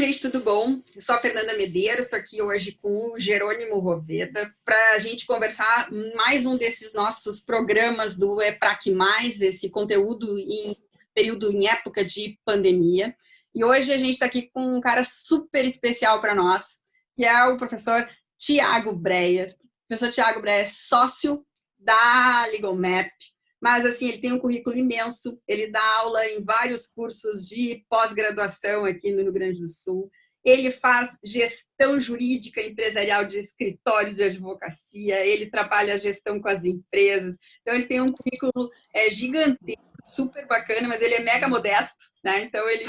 gente, tudo bom? Eu sou a Fernanda Medeiros, estou aqui hoje com o Jerônimo Roveda para a gente conversar mais um desses nossos programas do EPRAC+, esse conteúdo em período, em época de pandemia. E hoje a gente está aqui com um cara super especial para nós, que é o professor Tiago Breyer. O professor Tiago Breyer é sócio da LegalMap, mas assim, ele tem um currículo imenso, ele dá aula em vários cursos de pós-graduação aqui no Rio Grande do Sul, ele faz gestão jurídica empresarial de escritórios de advocacia, ele trabalha a gestão com as empresas, então ele tem um currículo gigantesco, super bacana, mas ele é mega modesto, né? Então ele,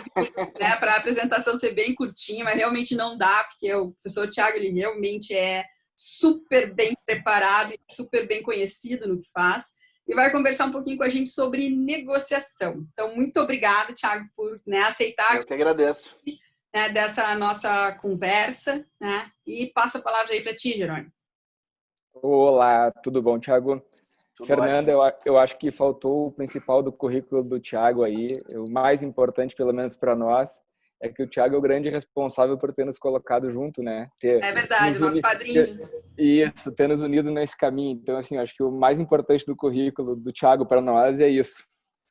né, para a apresentação ser bem curtinha, mas realmente não dá, porque o professor Tiago, ele realmente é super bem preparado e super bem conhecido no que faz, e vai conversar um pouquinho com a gente sobre negociação. Então, muito obrigado, Tiago, por aceitar. Eu que agradeço. Dessa nossa conversa, né? E passo a palavra aí para ti, Jerônimo. Olá, tudo bom, Tiago? Fernanda, eu acho que faltou o principal do currículo do Tiago aí. O mais importante, pelo menos para nós, é que o Tiago é o grande responsável por ter nos colocado junto, né? É verdade, o nosso padrinho. Isso, ter nos unido nesse caminho. Então, assim, acho que o mais importante do currículo do Tiago para nós é isso.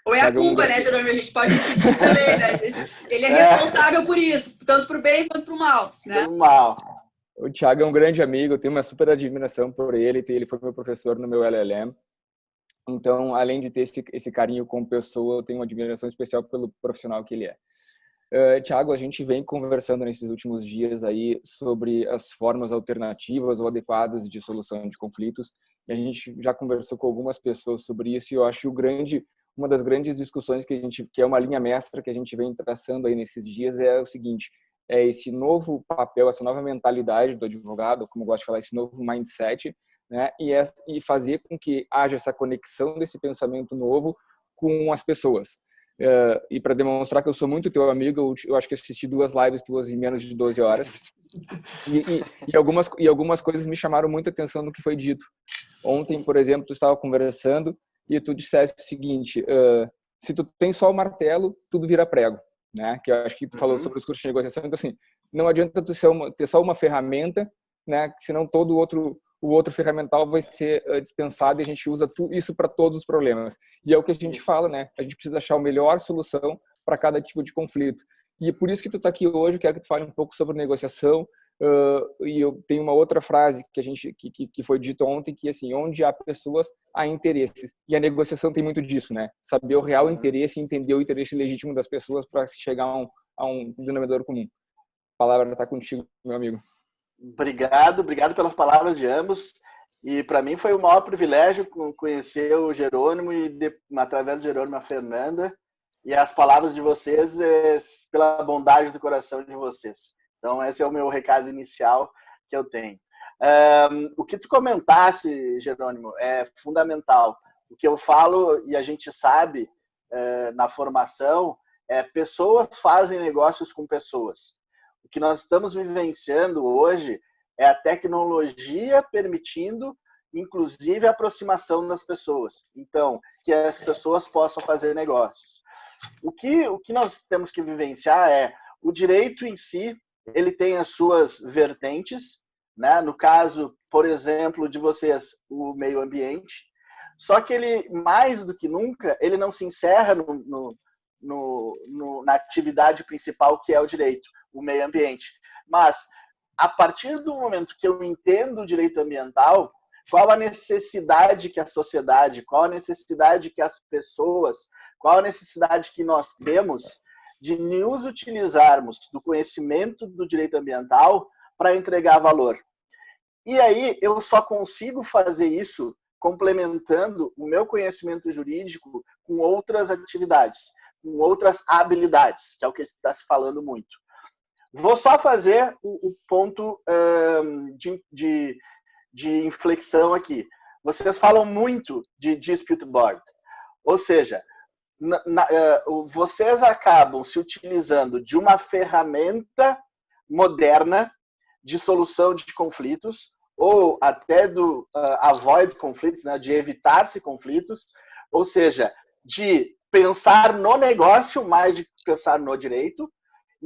Ou é a culpa, né, Jerônimo? A gente pode pedir isso também, né? Ele é responsável por isso, tanto para o bem quanto para o mal, né? Pelo mal. O Tiago é um grande amigo, eu tenho uma super admiração por ele. Ele foi meu professor no meu LLM. Então, além de ter esse carinho como pessoa, eu tenho uma admiração especial pelo profissional que ele é. Tiago, a gente vem conversando nesses últimos dias aí sobre as formas alternativas ou adequadas de solução de conflitos. E a gente já conversou com algumas pessoas sobre isso e eu acho que uma das grandes discussões que é uma linha mestra que a gente vem traçando aí nesses dias é o seguinte: é esse novo papel, essa nova mentalidade do advogado, como eu gosto de falar, esse novo mindset, né? E fazer com que haja essa conexão desse pensamento novo com as pessoas. E para demonstrar que eu sou muito teu amigo, eu acho que assisti 2 lives tuas em menos de 12 horas. E algumas coisas me chamaram muita atenção no que foi dito. Ontem, por exemplo, tu estava conversando e tu disseste o seguinte: se tu tem só o martelo, tudo vira prego, né? Que eu acho que tu falou sobre os cursos de negociação. Então, assim, não adianta tu ter só uma ferramenta, né? Senão o outro ferramental vai ser dispensado e a gente usa isso para todos os problemas. E é o que a gente fala, né? A gente precisa achar a melhor solução para cada tipo de conflito. E por isso que tu está aqui hoje, quero que tu fale um pouco sobre negociação. E eu tenho uma outra frase que foi dita ontem, que assim, onde há pessoas, há interesses. E a negociação tem muito disso, né? Saber o real interesse e entender o interesse legítimo das pessoas para se chegar a um denominador comum. A palavra está contigo, meu amigo. Obrigado pelas palavras de ambos. E para mim foi o maior privilégio conhecer o Jerônimo e, através do Jerônimo, a Fernanda. E as palavras de vocês pela bondade do coração de vocês. Então, esse é o meu recado inicial que eu tenho. O que tu comentaste, Jerônimo, é fundamental. O que eu falo, e a gente sabe na formação, pessoas fazem negócios com pessoas. O que nós estamos vivenciando hoje é a tecnologia permitindo, inclusive, a aproximação das pessoas. Então, que as pessoas possam fazer negócios. O que nós temos que vivenciar é o direito em si, ele tem as suas vertentes, né? No caso, por exemplo, de vocês, o meio ambiente. Só que ele, mais do que nunca, ele não se encerra na atividade principal, que é o direito, o meio ambiente. Mas, a partir do momento que eu entendo o direito ambiental, qual a necessidade que a sociedade, qual a necessidade que as pessoas, qual a necessidade que nós temos de nos utilizarmos do conhecimento do direito ambiental para entregar valor. E aí eu só consigo fazer isso complementando o meu conhecimento jurídico com outras atividades, com outras habilidades, que é o que está se falando muito. Vou só fazer o ponto de inflexão aqui. Vocês falam muito de dispute board, ou seja, vocês acabam se utilizando de uma ferramenta moderna de solução de conflitos, ou até do avoid conflitos, né, de evitar-se conflitos, ou seja, de pensar no negócio mais de pensar no direito,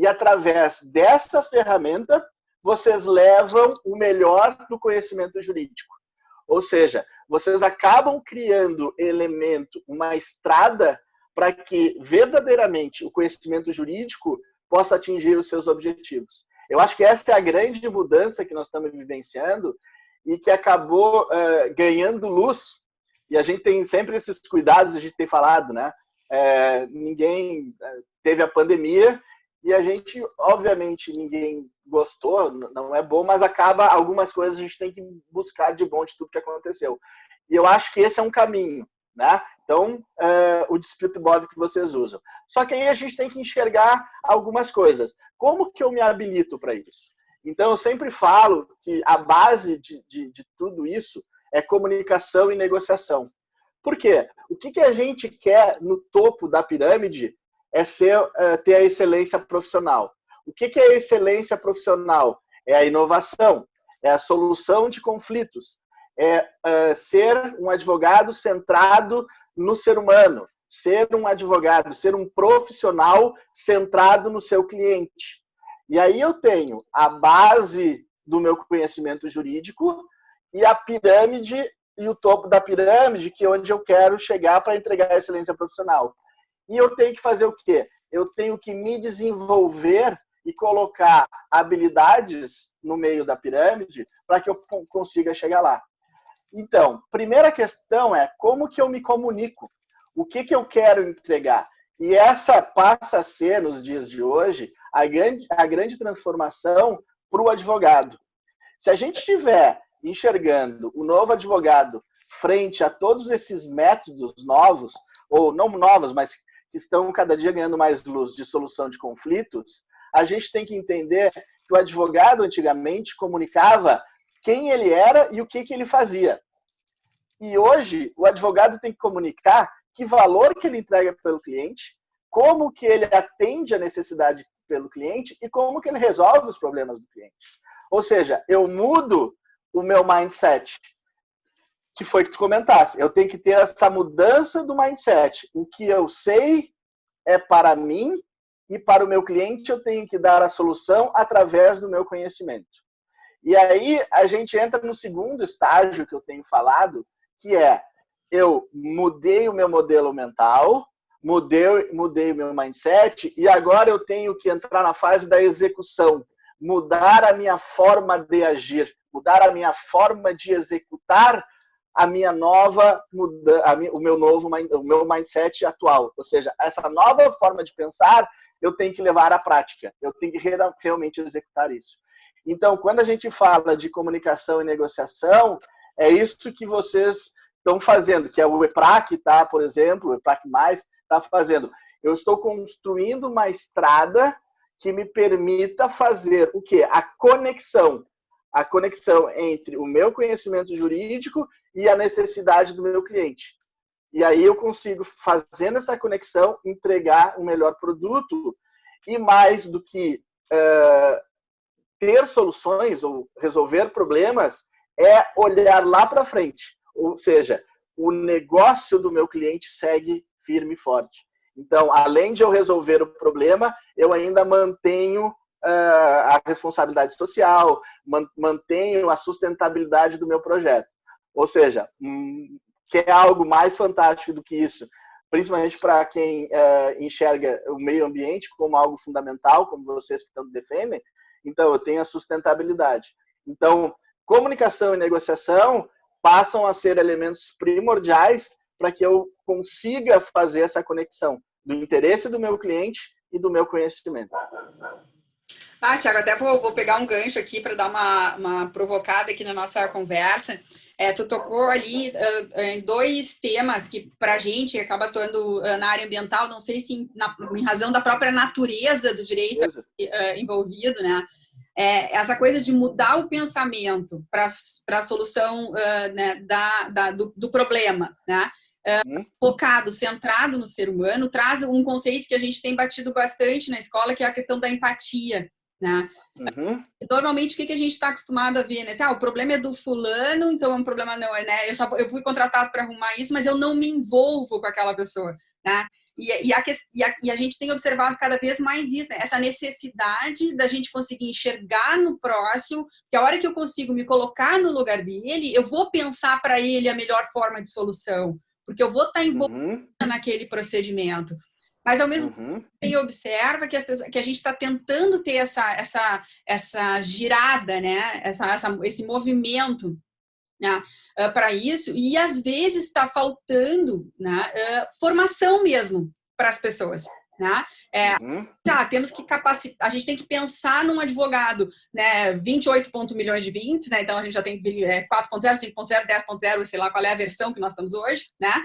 e através dessa ferramenta, vocês levam o melhor do conhecimento jurídico. Ou seja, vocês acabam criando uma estrada para que verdadeiramente o conhecimento jurídico possa atingir os seus objetivos. Eu acho que essa é a grande mudança que nós estamos vivenciando e que acabou ganhando luz. E a gente tem sempre esses cuidados, a gente tem falado, né? Ninguém teve a pandemia e a gente, obviamente, ninguém gostou, não é bom, mas algumas coisas a gente tem que buscar de bom de tudo que aconteceu. E eu acho que esse é um caminho, né? Então, o dispute board que vocês usam. Só que aí a gente tem que enxergar algumas coisas. Como que eu me habilito para isso? Então, eu sempre falo que a base de tudo isso é comunicação e negociação. Por quê? O que a gente quer no topo da pirâmide é ter a excelência profissional. O que é a excelência profissional? É a inovação, é a solução de conflitos, é ser um advogado centrado no ser humano, ser um advogado, ser um profissional centrado no seu cliente. E aí eu tenho a base do meu conhecimento jurídico e a pirâmide e o topo da pirâmide, que é onde eu quero chegar para entregar a excelência profissional. E eu tenho que fazer o quê? Eu tenho que me desenvolver e colocar habilidades no meio da pirâmide para que eu consiga chegar lá. Então, primeira questão é como que eu me comunico? O que eu quero entregar? E essa passa a ser, nos dias de hoje, a grande transformação para o advogado. Se a gente estiver enxergando o novo advogado frente a todos esses métodos novos, ou não novos, mas que estão cada dia ganhando mais luz de solução de conflitos, a gente tem que entender que o advogado antigamente comunicava quem ele era e o que ele fazia. E hoje o advogado tem que comunicar que valor que ele entrega pelo cliente, como que ele atende a necessidade pelo cliente e como que ele resolve os problemas do cliente. Ou seja, eu mudo o meu mindset, que foi que tu comentasse. Eu tenho que ter essa mudança do mindset. O que eu sei é para mim e para o meu cliente eu tenho que dar a solução através do meu conhecimento. E aí a gente entra no segundo estágio que eu tenho falado, que é eu mudei o meu modelo mental, mudei o meu mindset e agora eu tenho que entrar na fase da execução, mudar a minha forma de agir, mudar a minha forma de executar a minha nova, o meu mindset atual. Ou seja, essa nova forma de pensar, eu tenho que levar à prática. Eu tenho que realmente executar isso. Então, quando a gente fala de comunicação e negociação, é isso que vocês estão fazendo, que é o EPRAC, tá? Por exemplo, o EPRAC+, está fazendo. Eu estou construindo uma estrada que me permita fazer o quê? A conexão entre o meu conhecimento jurídico e a necessidade do meu cliente. E aí eu consigo, fazendo essa conexão, entregar um melhor produto e mais do que ter soluções ou resolver problemas, é olhar lá para frente. Ou seja, o negócio do meu cliente segue firme e forte. Então, além de eu resolver o problema, eu ainda mantenho a responsabilidade social, mantenho a sustentabilidade do meu projeto. Ou seja, quer algo mais fantástico do que isso, principalmente para quem enxerga o meio ambiente como algo fundamental, como vocês que tanto defendem, então eu tenho a sustentabilidade. Então, comunicação e negociação passam a ser elementos primordiais para que eu consiga fazer essa conexão do interesse do meu cliente e do meu conhecimento. Thiago, até vou pegar um gancho aqui para dar uma provocada aqui na nossa conversa. Tu tocou ali em dois temas que, para a gente, acaba atuando na área ambiental, não sei se em razão da própria natureza do direito envolvido, né? Essa coisa de mudar o pensamento para a solução né, do problema, né? Focado, centrado no ser humano, traz um conceito que a gente tem batido bastante na escola, que é a questão da empatia, né? Normalmente, o que a gente está acostumado a ver, né? O problema é do fulano, então um problema não é, né? Eu fui contratado para arrumar isso, mas eu não me envolvo com aquela pessoa, né? E a gente tem observado cada vez mais isso, né? Essa necessidade da gente conseguir enxergar no próximo, que a hora que eu consigo me colocar no lugar dele, eu vou pensar para ele a melhor forma de solução, porque eu vou estar envolvida naquele procedimento. Mas, ao mesmo tempo, ele observa que, que a gente está tentando ter essa girada, né? Esse movimento, né? Para isso, e às vezes está faltando, né? Formação mesmo para as pessoas. Né? Temos que capacitar, a gente tem que pensar num advogado, né? 28 milhões de 20, né? Então a gente já tem 4.0, 5.0, 10.0, sei lá qual é a versão que nós estamos hoje, né?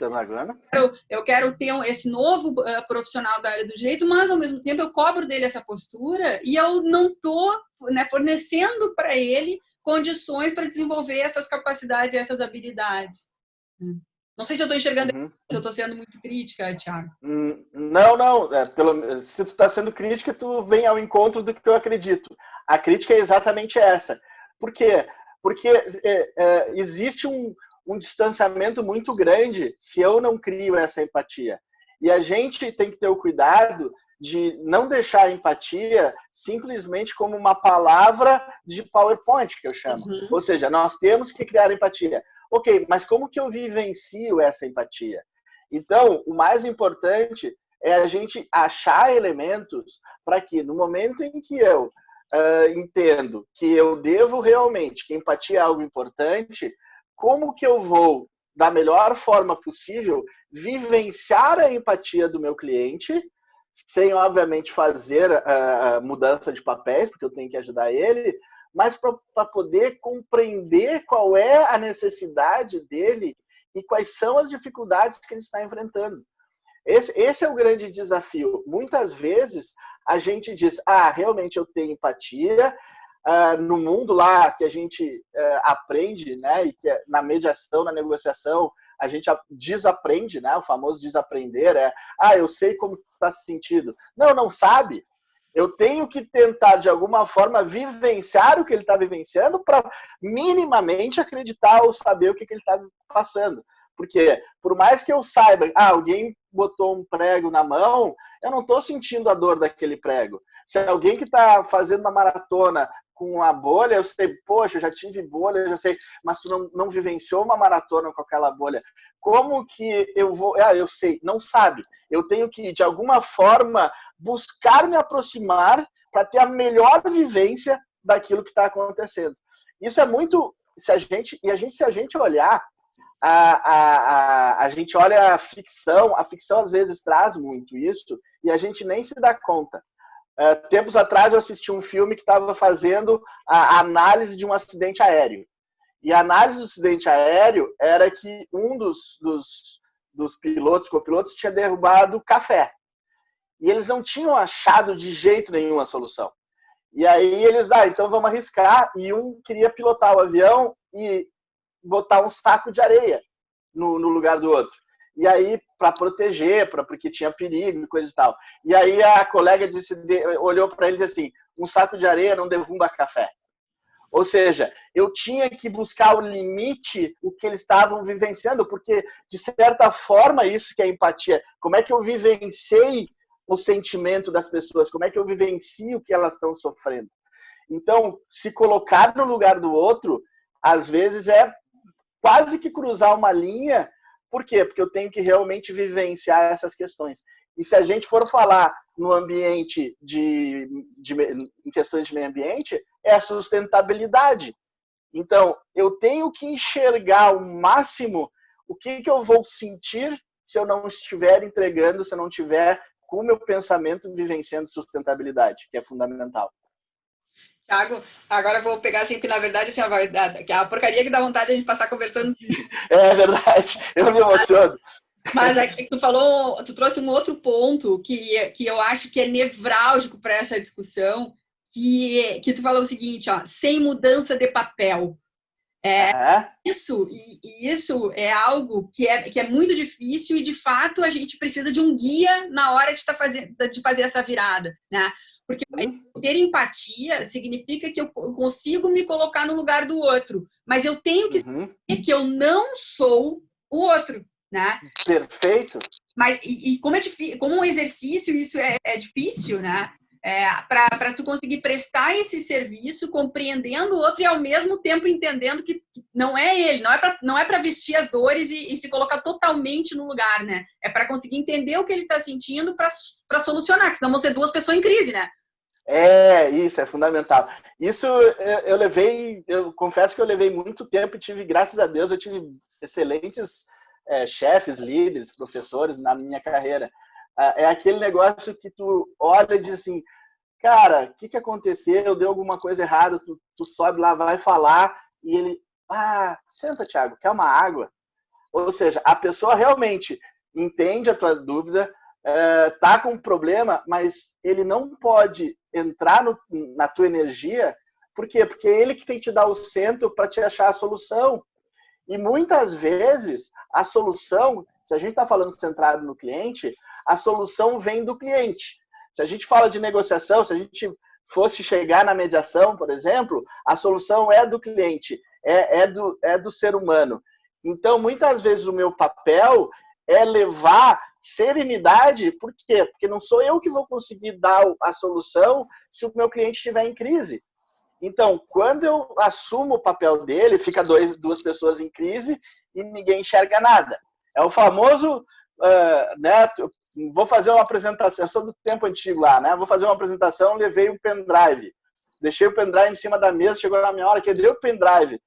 Eu quero ter esse novo profissional da área do direito, mas ao mesmo tempo eu cobro dele essa postura e eu não estou, né, fornecendo para ele condições para desenvolver essas capacidades e essas habilidades. Não sei se eu estou enxergando, se eu estou sendo muito crítica, Thiago. Não. Se tu está sendo crítica, tu vem ao encontro do que eu acredito. A crítica é exatamente essa. Por quê? Porque existe um distanciamento muito grande se eu não crio essa empatia. E a gente tem que ter o cuidado de não deixar a empatia simplesmente como uma palavra de PowerPoint, que eu chamo. Ou seja, nós temos que criar empatia. Ok, mas como que eu vivencio essa empatia? Então, o mais importante é a gente achar elementos para que, no momento em que eu entendo que eu devo realmente, que empatia é algo importante, como que eu vou, da melhor forma possível, vivenciar a empatia do meu cliente, sem, obviamente, fazer mudança de papéis, porque eu tenho que ajudar ele, mas para poder compreender qual é a necessidade dele e quais são as dificuldades que ele está enfrentando. Esse é o grande desafio. Muitas vezes a gente diz, realmente eu tenho empatia, no mundo lá que a gente aprende, né, e que na mediação, na negociação, a gente desaprende, né, o famoso desaprender, eu sei como tu está se sentindo. Não sabe. Eu tenho que tentar, de alguma forma, vivenciar o que ele está vivenciando para minimamente acreditar ou saber o que ele está passando. Porque, por mais que eu saiba, alguém botou um prego na mão, eu não estou sentindo a dor daquele prego. Se alguém que está fazendo uma maratona com a bolha, eu sei, poxa, eu já tive bolha, eu já sei, mas tu não vivenciou uma maratona com aquela bolha. Como que eu vou... eu sei, não sabe. Eu tenho que, de alguma forma, buscar me aproximar para ter a melhor vivência daquilo que está acontecendo. Isso é muito... Se a gente olhar, a gente olha a ficção às vezes traz muito isso, e a gente nem se dá conta. Tempos atrás eu assisti um filme que estava fazendo a análise de um acidente aéreo. E a análise do acidente aéreo era que um dos copilotos, tinha derrubado café. E eles não tinham achado de jeito nenhum a solução. E aí eles, então vamos arriscar. E um queria pilotar o avião e botar um saco de areia no lugar do outro. E aí, para proteger, porque tinha perigo e coisa e tal. E aí a colega olhou para ele e disse assim, um saco de areia não derruba café. Ou seja, eu tinha que buscar o limite, o que eles estavam vivenciando, porque, de certa forma, isso que é empatia. Como é que eu vivenciei o sentimento das pessoas? Como é que eu vivencio o que elas estão sofrendo? Então, se colocar no lugar do outro, às vezes é quase que cruzar uma linha. Por quê? Porque eu tenho que realmente vivenciar essas questões. E se a gente for falar no ambiente em questões de meio ambiente, é a sustentabilidade. Então, eu tenho que enxergar ao máximo o que eu vou sentir se eu não estiver entregando, se eu não estiver com o meu pensamento vivenciando sustentabilidade, que é fundamental. Thiago, agora eu vou pegar assim, que na verdade assim, que a porcaria que dá vontade de a gente passar conversando. É verdade, eu me emociono. Mas tu trouxe um outro ponto que eu acho que é nevrálgico para essa discussão, que tu falou o seguinte, sem mudança de papel. Isso é algo que é muito difícil e, de fato, a gente precisa de um guia na hora de fazer essa virada, né? Porque ter empatia significa que eu consigo me colocar no lugar do outro, mas eu tenho que saber que eu não sou o outro, né? Perfeito. Mas, como um exercício, isso é difícil, né? Para tu conseguir prestar esse serviço, compreendendo o outro e ao mesmo tempo entendendo que não é ele, não é para vestir as dores e se colocar totalmente no lugar, né? É para conseguir entender o que ele está sentindo para solucionar, porque senão vão ser duas pessoas em crise, né? Isso é fundamental. Isso eu confesso que eu levei muito tempo e graças a Deus, eu tive excelentes chefes, líderes, professores na minha carreira. É aquele negócio que tu olha e diz assim, cara, o que aconteceu? Deu alguma coisa errada? Tu sobe lá, vai falar e ele, senta, Thiago, quer uma água? Ou seja, a pessoa realmente entende a tua dúvida, tá com um problema, mas ele não pode entrar na tua energia. Por quê? Porque é ele que tem que te dar o centro para te achar a solução. E muitas vezes a solução, se a gente está falando centrado no cliente, a solução vem do cliente. Se a gente fala de negociação, se a gente fosse chegar na mediação, por exemplo, a solução é do cliente, é do ser humano. Então, muitas vezes o meu papel é levar serenidade. Por quê? Porque não sou eu que vou conseguir dar a solução se o meu cliente estiver em crise. Então, quando eu assumo o papel dele, fica duas pessoas em crise e ninguém enxerga nada. É o famoso, né? Vou fazer uma apresentação, eu sou do tempo antigo lá, né? Vou fazer uma apresentação, levei um pendrive. Deixei o pendrive em cima da mesa, chegou na minha hora, quebrei o pendrive.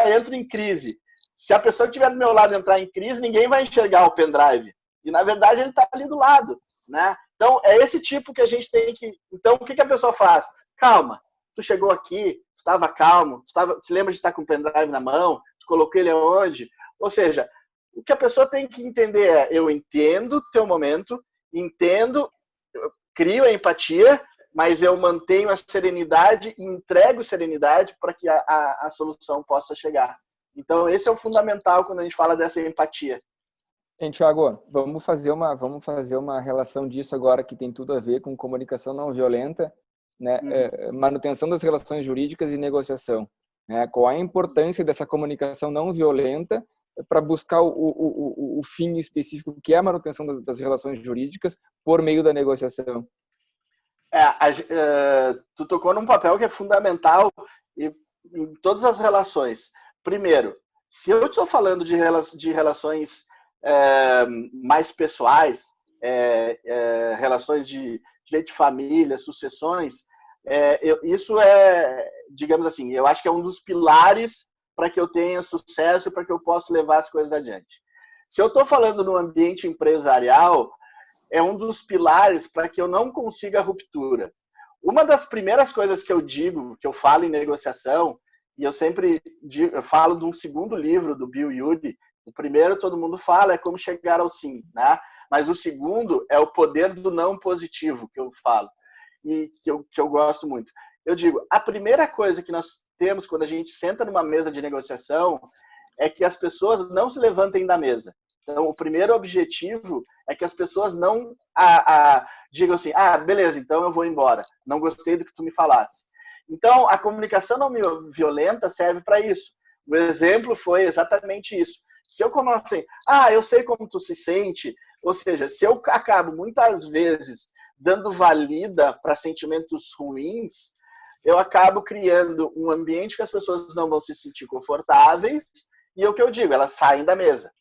Entro em crise. Se a pessoa que estiver do meu lado entrar em crise, ninguém vai enxergar o pendrive. E, na verdade, ele está ali do lado, né? Então, é esse tipo que a gente tem que... Então, o que a pessoa faz? Calma. Tu chegou aqui, tu estava calmo, tu lembra de estar com o pendrive na mão, tu colocou ele aonde? Ou seja, o que a pessoa tem que entender é, eu entendo o teu momento, eu crio a empatia, mas eu mantenho a serenidade e entrego serenidade para que a solução possa chegar. Então, esse é o fundamental quando a gente fala dessa empatia. Thiago, vamos fazer uma relação disso agora que tem tudo a ver com comunicação não violenta, né? Manutenção das relações jurídicas e negociação. Né? Qual a importância dessa comunicação não violenta para buscar o fim específico que é a manutenção das relações jurídicas por meio da negociação? Tu tocou num papel que é fundamental em todas as relações. Primeiro, se eu estou falando de relações mais pessoais, relações de direito de família, sucessões, isso digamos assim, eu acho que é um dos pilares para que eu tenha sucesso e para que eu possa levar as coisas adiante. Se eu estou falando no ambiente empresarial, é um dos pilares para que eu não consiga ruptura. Uma das primeiras coisas que eu falo em negociação, e eu sempre eu falo de um segundo livro do Bill Ury. O primeiro todo mundo fala é como chegar ao sim, né? Mas o segundo é o poder do não positivo que eu falo e que eu gosto muito. Eu digo, a primeira coisa que nós temos quando a gente senta numa mesa de negociação é que as pessoas não se levantem da mesa. Então, o primeiro objetivo é que as pessoas não digam assim, beleza, então eu vou embora. Não gostei do que tu me falasse. Então, a comunicação não violenta serve para isso. O exemplo foi exatamente isso. Se eu começo assim, eu sei como tu se sente, ou seja, se eu acabo muitas vezes dando valida para sentimentos ruins, eu acabo criando um ambiente que as pessoas não vão se sentir confortáveis e é o que eu digo, elas saem da mesa.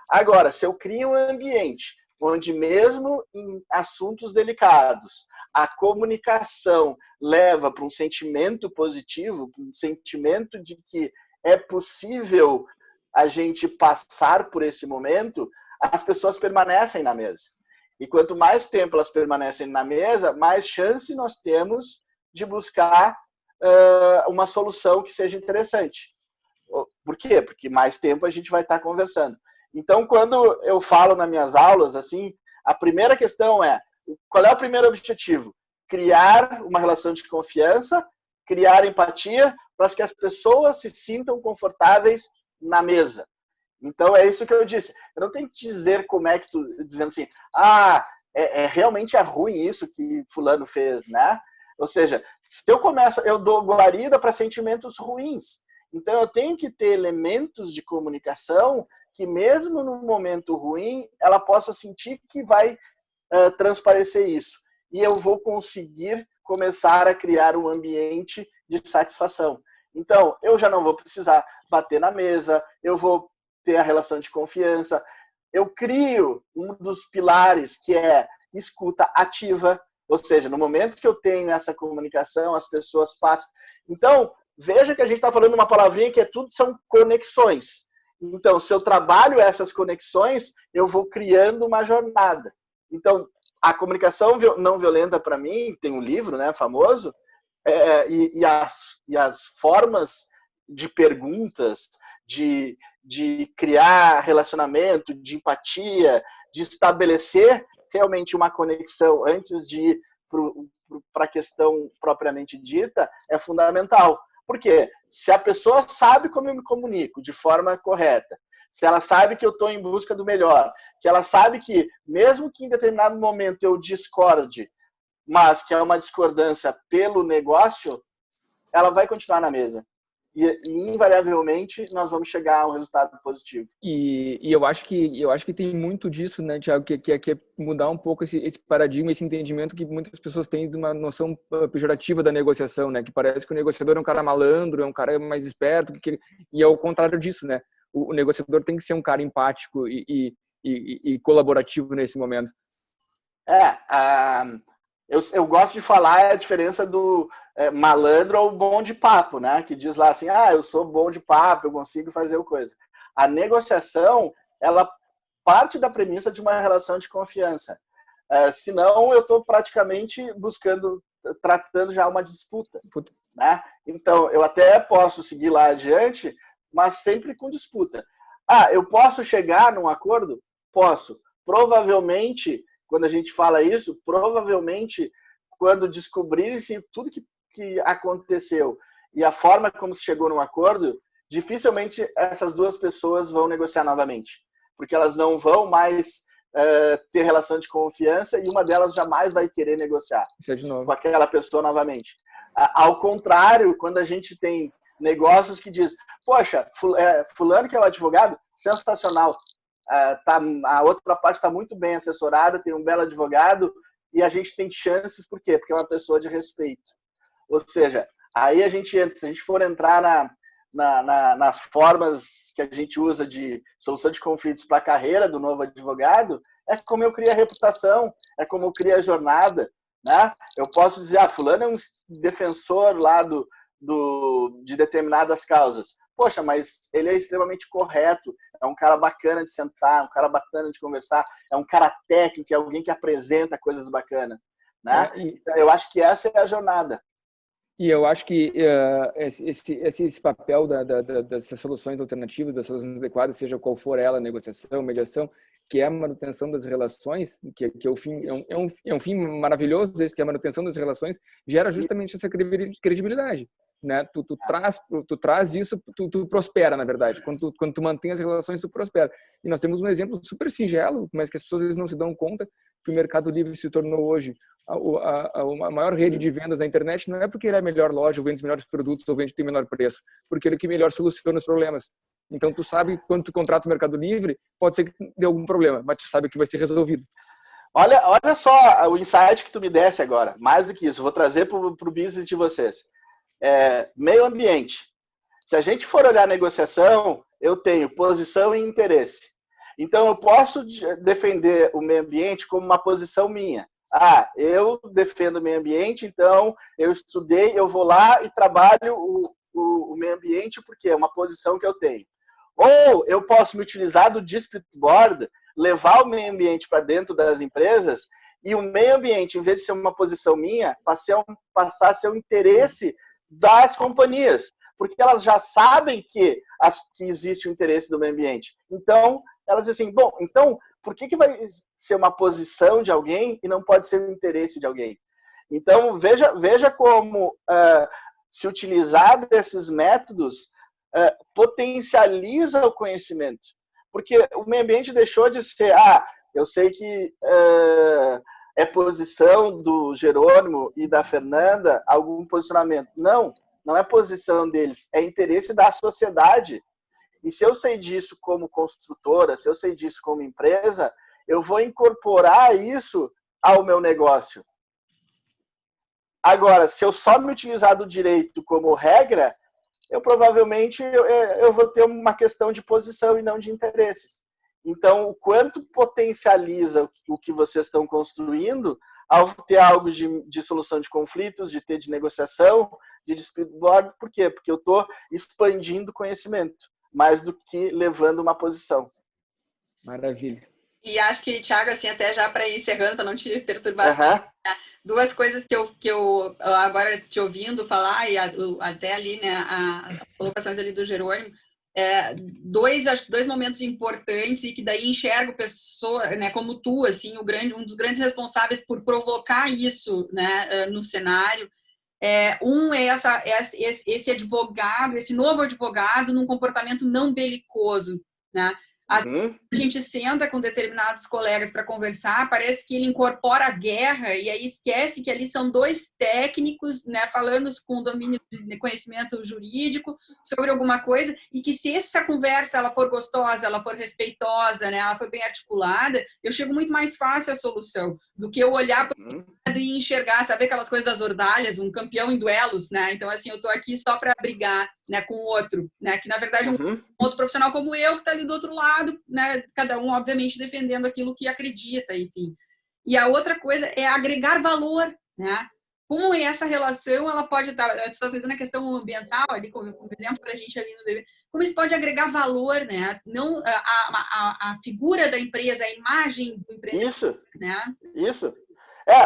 Agora, se eu crio um ambiente onde mesmo em assuntos delicados, a comunicação leva para um sentimento positivo, um sentimento de que é possível a gente passar por esse momento, as pessoas permanecem na mesa. E quanto mais tempo elas permanecem na mesa, mais chance nós temos de buscar uma solução que seja interessante. Por quê? Porque mais tempo a gente vai estar conversando. Então, quando eu falo nas minhas aulas, assim, a primeira questão é, qual é o primeiro objetivo? Criar uma relação de confiança, criar empatia, para que as pessoas se sintam confortáveis na mesa. Então, é isso que eu disse. Eu não tenho que dizer como é que tu... Dizendo assim, realmente é ruim isso que fulano fez, né? Ou seja, se eu dou guarida para sentimentos ruins. Então, eu tenho que ter elementos de comunicação que mesmo no momento ruim, ela possa sentir que vai transparecer isso. E eu vou conseguir começar a criar um ambiente de satisfação. Então, eu já não vou precisar bater na mesa, eu vou ter a relação de confiança, eu crio um dos pilares que é escuta ativa, ou seja, no momento que eu tenho essa comunicação, as pessoas passam. Então, veja que a gente está falando uma palavrinha que tudo são conexões. Então, se eu trabalho essas conexões, eu vou criando uma jornada. Então, a comunicação não violenta, para mim, tem um livro, né, famoso, e as formas de perguntas, de criar relacionamento, de empatia, de estabelecer realmente uma conexão antes de ir para a questão propriamente dita, é fundamental. Por quê? Se a pessoa sabe como eu me comunico de forma correta, se ela sabe que eu estou em busca do melhor, que ela sabe que, mesmo que em determinado momento eu discorde, mas que é uma discordância pelo negócio, ela vai continuar na mesa. E invariavelmente nós vamos chegar a um resultado positivo. E eu acho que tem muito disso, né, Thiago, que é mudar um pouco esse paradigma, esse entendimento que muitas pessoas têm de uma noção pejorativa da negociação, né, que parece que o negociador é um cara malandro, é um cara mais esperto, e é o contrário disso, né? O negociador tem que ser um cara empático e colaborativo nesse momento. Eu gosto de falar a diferença do malandro ou bom de papo, né? Que diz lá assim, eu sou bom de papo, eu consigo fazer o coisa. A negociação, ela parte da premissa de uma relação de confiança. Senão, eu estou praticamente tratando já uma disputa. Né? Então, eu até posso seguir lá adiante, mas sempre com disputa. Eu posso chegar num acordo? Posso. Provavelmente, quando a gente fala isso, provavelmente, quando descobrir-se tudo que aconteceu e a forma como se chegou num acordo, dificilmente essas duas pessoas vão negociar novamente, porque elas não vão mais ter relação de confiança e uma delas jamais vai querer negociar com aquela pessoa novamente. Ao contrário, quando a gente tem negócios que diz, poxa, fulano que é o advogado, sensacional, a outra parte está muito bem assessorada, tem um belo advogado e a gente tem chances, por quê? Porque é uma pessoa de respeito. Ou seja, aí a gente entra, se a gente for entrar nas formas que a gente usa de solução de conflitos para a carreira do novo advogado, é como eu crio a reputação, é como eu crio a jornada, né? Eu posso dizer, fulano é um defensor lá de determinadas causas. Poxa, mas ele é extremamente correto, é um cara bacana de sentar, um cara bacana de conversar, é um cara técnico, é alguém que apresenta coisas bacanas, né? Eu acho que essa é a jornada. E eu acho que esse papel dessas soluções alternativas, das soluções adequadas, seja qual for ela, negociação, mediação, que é a manutenção das relações, que é o fim, é um fim maravilhoso, esse que é a manutenção das relações, gera justamente essa credibilidade, né? Tu traz isso, tu prospera, na verdade. Quando tu mantém as relações, tu prospera. E nós temos um exemplo super singelo, mas que as pessoas às vezes não se dão conta, que o Mercado Livre se tornou hoje a maior rede de vendas na internet. Não é porque ele é a melhor loja, ou vende os melhores produtos, ou tem menor preço, porque ele é que melhor soluciona os problemas. Então, tu sabe, quando tu contrata o Mercado Livre, pode ser que dê algum problema, mas tu sabe que vai ser resolvido. Olha só o insight que tu me desse agora. Mais do que isso, vou trazer para o business de vocês. Meio ambiente. Se a gente for olhar a negociação, eu tenho posição e interesse. Então, eu posso defender o meio ambiente como uma posição minha. Eu defendo o meio ambiente, então eu estudei, eu vou lá e trabalho o meio ambiente porque é uma posição que eu tenho. Ou eu posso me utilizar do dispute board, levar o meio ambiente para dentro das empresas e o meio ambiente, em vez de ser uma posição minha, passar a ser o interesse das companhias, porque elas já sabem que existe o interesse do meio ambiente. Então, elas dizem assim, bom, então, por que vai ser uma posição de alguém e não pode ser o interesse de alguém? Então, veja como se utilizar desses métodos potencializa o conhecimento. Porque o meio ambiente deixou de ser, eu sei que é posição do Jerônimo e da Fernanda algum posicionamento. Não é posição deles, é interesse da sociedade. E se eu sei disso como construtora, se eu sei disso como empresa, eu vou incorporar isso ao meu negócio. Agora, se eu só me utilizar do direito como regra, eu provavelmente eu vou ter uma questão de posição e não de interesses. Então, o quanto potencializa o que vocês estão construindo ao ter algo de solução de conflitos, de ter de negociação, de dispute board. Por quê? Porque eu estou expandindo conhecimento, mais do que levando uma posição. Maravilha. E acho que, Thiago, assim, até já para ir encerrando, para não te perturbar, duas coisas que eu agora te ouvindo falar, e até ali, né, as colocações ali do Jerônimo, acho que dois momentos importantes e que daí enxergo pessoa, né, como tu, assim, um dos grandes responsáveis por provocar isso, né, no cenário. Esse advogado, esse novo advogado num comportamento não belicoso, né? A gente senta com determinados colegas para conversar, parece que ele incorpora a guerra e aí esquece que ali são dois técnicos, né, falando com domínio de conhecimento jurídico sobre alguma coisa, e que se essa conversa ela for gostosa, ela for respeitosa, né, ela for bem articulada, eu chego muito mais fácil à solução do que eu olhar para o lado e enxergar, saber aquelas coisas das ordalhas, um campeão em duelos, né? Então, assim, eu estou aqui só para brigar, né, com o outro, né? Que, na verdade, um outro profissional como eu, que está ali do outro lado, né? Cada um, obviamente, defendendo aquilo que acredita, enfim. E a outra coisa é agregar valor, né? Como essa relação, ela pode estar... Tu está trazendo a questão ambiental, ali, como exemplo para a gente ali no dever. Como isso pode agregar valor, né? Não a figura da empresa, a imagem do empreendedor. Isso, né? Isso.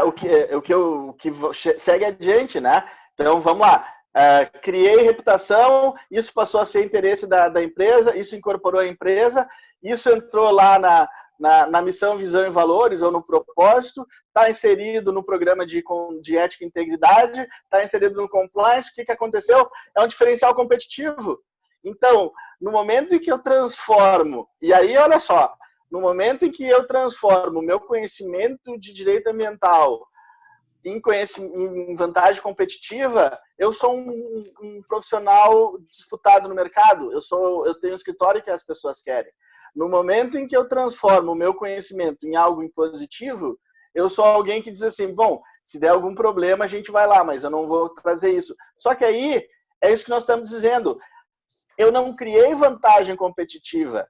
O que segue adiante, né? Então, vamos lá. Criei reputação, isso passou a ser interesse da empresa, isso incorporou a empresa, isso entrou lá na missão, visão e valores, ou no propósito, está inserido no programa de ética e integridade, está inserido no compliance. O que aconteceu? É um diferencial competitivo. Então, no momento em que eu transformo, e aí, olha só, no momento em que eu transformo o meu conhecimento de direito ambiental em vantagem competitiva, eu sou um profissional disputado no mercado, eu tenho um escritório que as pessoas querem. No momento em que eu transformo o meu conhecimento em algo positivo, eu sou alguém que diz assim, bom, se der algum problema a gente vai lá, mas eu não vou trazer isso. Só que aí, é isso que nós estamos dizendo, eu não criei vantagem competitiva.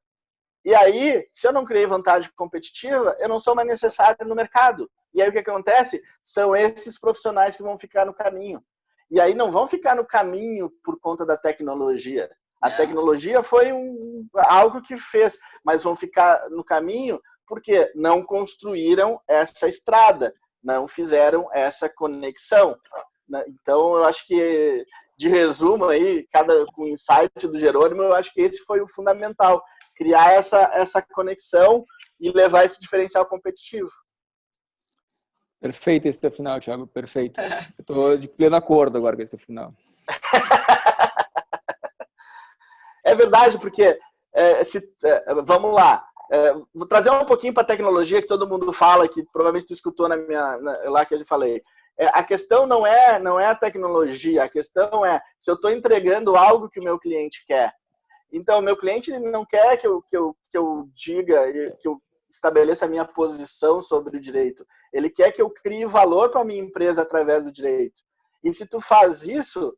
E aí, se eu não criei vantagem competitiva, eu não sou mais necessário no mercado. E aí o que acontece? São esses profissionais que vão ficar no caminho. E aí não vão ficar no caminho por conta da tecnologia. A tecnologia foi algo que fez, mas vão ficar no caminho porque não construíram essa estrada, não fizeram essa conexão. Então, eu acho que, de resumo aí, com o insight do Jerônimo, eu acho que esse foi o fundamental. Criar essa conexão e levar esse diferencial competitivo. Perfeito esse teu final, Thiago, perfeito. Eu estou de pleno acordo agora com esse final. É verdade, porque, vamos lá, vou trazer um pouquinho para a tecnologia que todo mundo fala, que provavelmente tu escutou lá que eu falei. A questão não é a tecnologia, a questão é se eu estou entregando algo que o meu cliente quer. Então, o meu cliente não quer que eu diga, que eu estabeleça a minha posição sobre o direito. Ele quer que eu crie valor para a minha empresa através do direito. E se tu faz isso,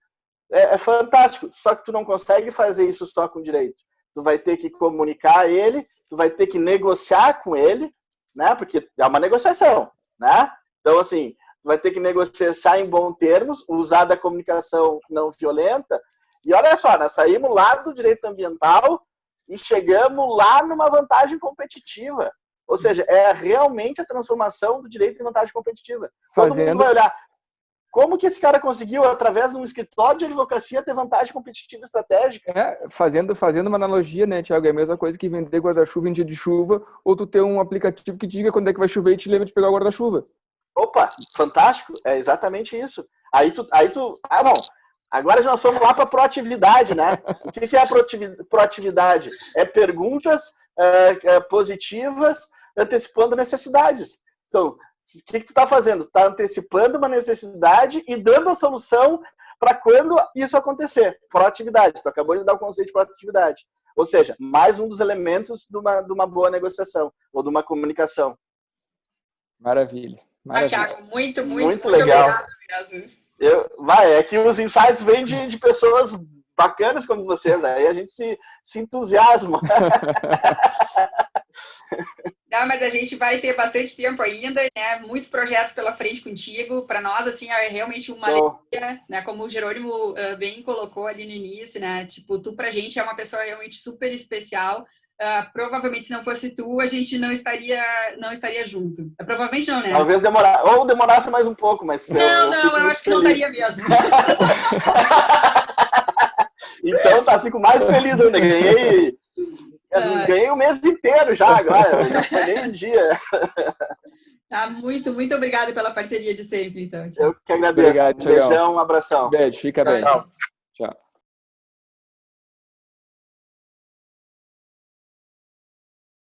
é fantástico. Só que tu não consegue fazer isso só com direito. Tu vai ter que comunicar ele, tu vai ter que negociar com ele, né? Porque é uma negociação, né? Então, assim, tu vai ter que negociar em bons termos, usar da comunicação não violenta. E olha só, nós saímos lá do direito ambiental e chegamos lá numa vantagem competitiva. Ou seja, é realmente a transformação do direito em vantagem competitiva. Todo mundo vai olhar. Como que esse cara conseguiu, através de um escritório de advocacia, ter vantagem competitiva estratégica? Fazendo uma analogia, né, Thiago? É a mesma coisa que vender guarda-chuva em dia de chuva, ou tu ter um aplicativo que te diga quando é que vai chover e te lembra de pegar o guarda-chuva. Opa, fantástico. É exatamente isso. Bom, agora nós fomos lá para a proatividade, né? O que é a proatividade? É perguntas positivas antecipando necessidades. Então, o que tu está fazendo? Está antecipando uma necessidade e dando a solução para quando isso acontecer. Proatividade. Tu acabou de dar o conceito de proatividade. Ou seja, mais um dos elementos de uma boa negociação ou de uma comunicação. Maravilha. Tiago, muito legal. Obrigado mesmo. É que os insights vêm de pessoas bacanas como vocês, aí a gente se entusiasma. Não, mas a gente vai ter bastante tempo ainda, né? Muitos projetos pela frente contigo. Para nós, assim, é realmente uma alegria, né? Como o Jerônimo bem colocou ali no início, né? Tipo, tu pra gente é uma pessoa realmente super especial. Provavelmente, se não fosse tu, a gente não estaria junto. Provavelmente não, né? Talvez demorasse mais um pouco, mas eu acho que não estaria mesmo. Então, fico mais feliz ainda. Ganhei o mês inteiro já agora, não foi nem um dia. Tá, muito obrigada pela parceria de sempre, então. Eu que agradeço. Obrigado, um beijão, um abração. Beijo, fica bem. Tchau.